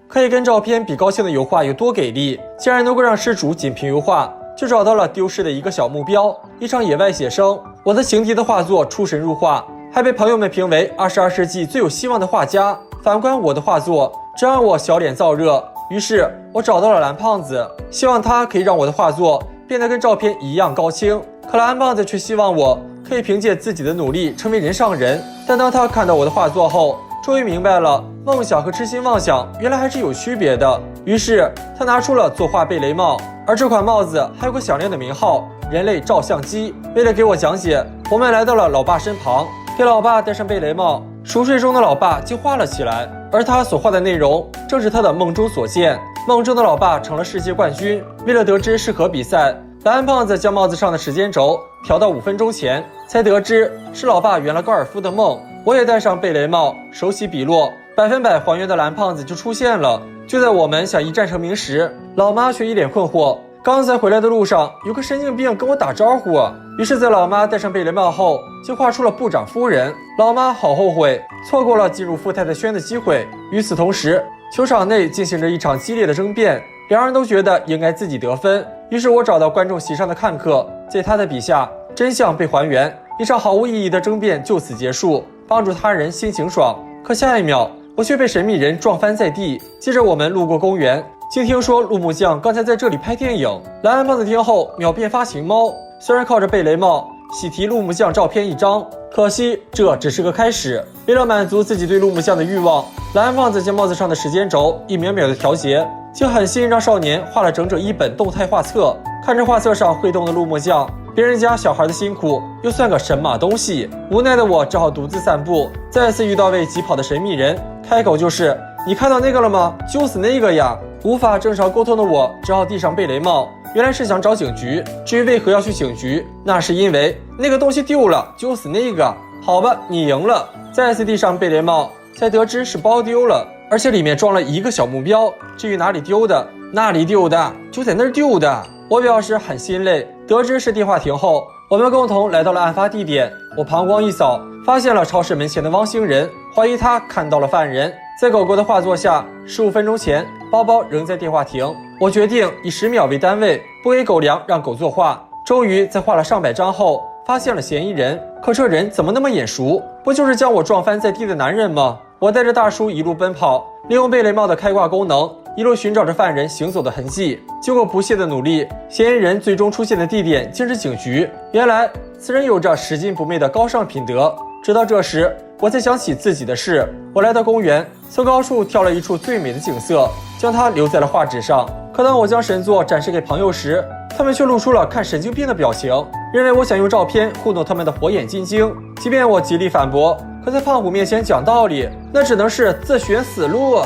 可以跟照片比高兴的油画有多给力，竟然能够让失主仅凭油画就找到了丢失的一个小目标，一场野外写生。我的情敌的画作出神入化，还被朋友们评为22世纪最有希望的画家。反观我的画作，只让我小脸燥热。于是我找到了蓝胖子，希望他可以让我的画作变得跟照片一样高清。可蓝胖子却希望我可以凭借自己的努力成为人上人。但当他看到我的画作后，终于明白了梦想和痴心妄想原来还是有区别的。于是他拿出了作画贝雷帽，而这款帽子还有个响亮的名号——人类照相机。为了给我讲解，我们来到了老爸身旁，给老爸戴上贝雷帽。熟睡中的老爸竟画了起来，而他所画的内容正是他的梦中所见。梦中的老爸成了世界冠军。为了得知是何比赛，蓝胖子将帽子上的时间轴调到5分钟前，才得知是老爸圆了高尔夫的梦。我也戴上贝雷帽，手起笔落，100%还原的蓝胖子就出现了。就在我们想一战成名时，老妈却一脸困惑。刚才回来的路上，有个神经病跟我打招呼啊。于是，在老妈戴上贝雷帽后，就画出了部长夫人。老妈好后悔，错过了进入富太太轩的机会。与此同时，球场内进行着一场激烈的争辩，两人都觉得应该自己得分。于是我找到观众席上的看客，在他的笔下，真相被还原，一场毫无意义的争辩就此结束，帮助他人心情爽。可下一秒，我却被神秘人撞翻在地。接着我们路过公园，竟听说陆木匠刚才在这里拍电影。蓝胖子听后秒变发情猫，虽然靠着贝雷帽喜提陆木匠照片一张，可惜这只是个开始。为了满足自己对陆木匠的欲望，蓝胖子将帽子上的时间轴一秒秒的调节，竟狠心让少年画了整整1本动态画册。看着画册上会动的陆木匠，别人家小孩的辛苦又算个什么东西？无奈的我只好独自散步，再次遇到位疾跑的神秘人，开口就是：“你看到那个了吗？就是那个呀！”无法正常沟通的我只好递上贝雷帽，原来是想找警局。至于为何要去警局，那是因为那个东西丢了，就是那个。好吧，你赢了。再次递上贝雷帽，才得知是包丢了，而且里面装了一个小目标。至于哪里丢的，那里丢的，就在那儿丢的。我表示很心累。得知是电话亭后，我们共同来到了案发地点。我膀胱一扫，发现了超市门前的汪星人，怀疑他看到了犯人。在狗狗的画作下，15分钟前，包包仍在电话亭。我决定以10秒为单位，不给狗粮，让狗作画。终于在画了上百张后，发现了嫌疑人。可这人怎么那么眼熟？不就是将我撞翻在地的男人吗？我带着大叔一路奔跑，利用贝雷帽的开挂功能，一路寻找着犯人行走的痕迹。经过不懈的努力，嫌疑人最终出现的地点竟是警局。原来此人有着拾金不昧的高尚品德。直到这时，我才想起自己的事。我来到公园，从高处挑了一处最美的景色，将它留在了画纸上。可当我将神作展示给朋友时，他们却露出了看神经病的表情，认为我想用照片糊弄他们的火眼金睛。即便我极力反驳，可在胖虎面前讲道理，那只能是自寻死路。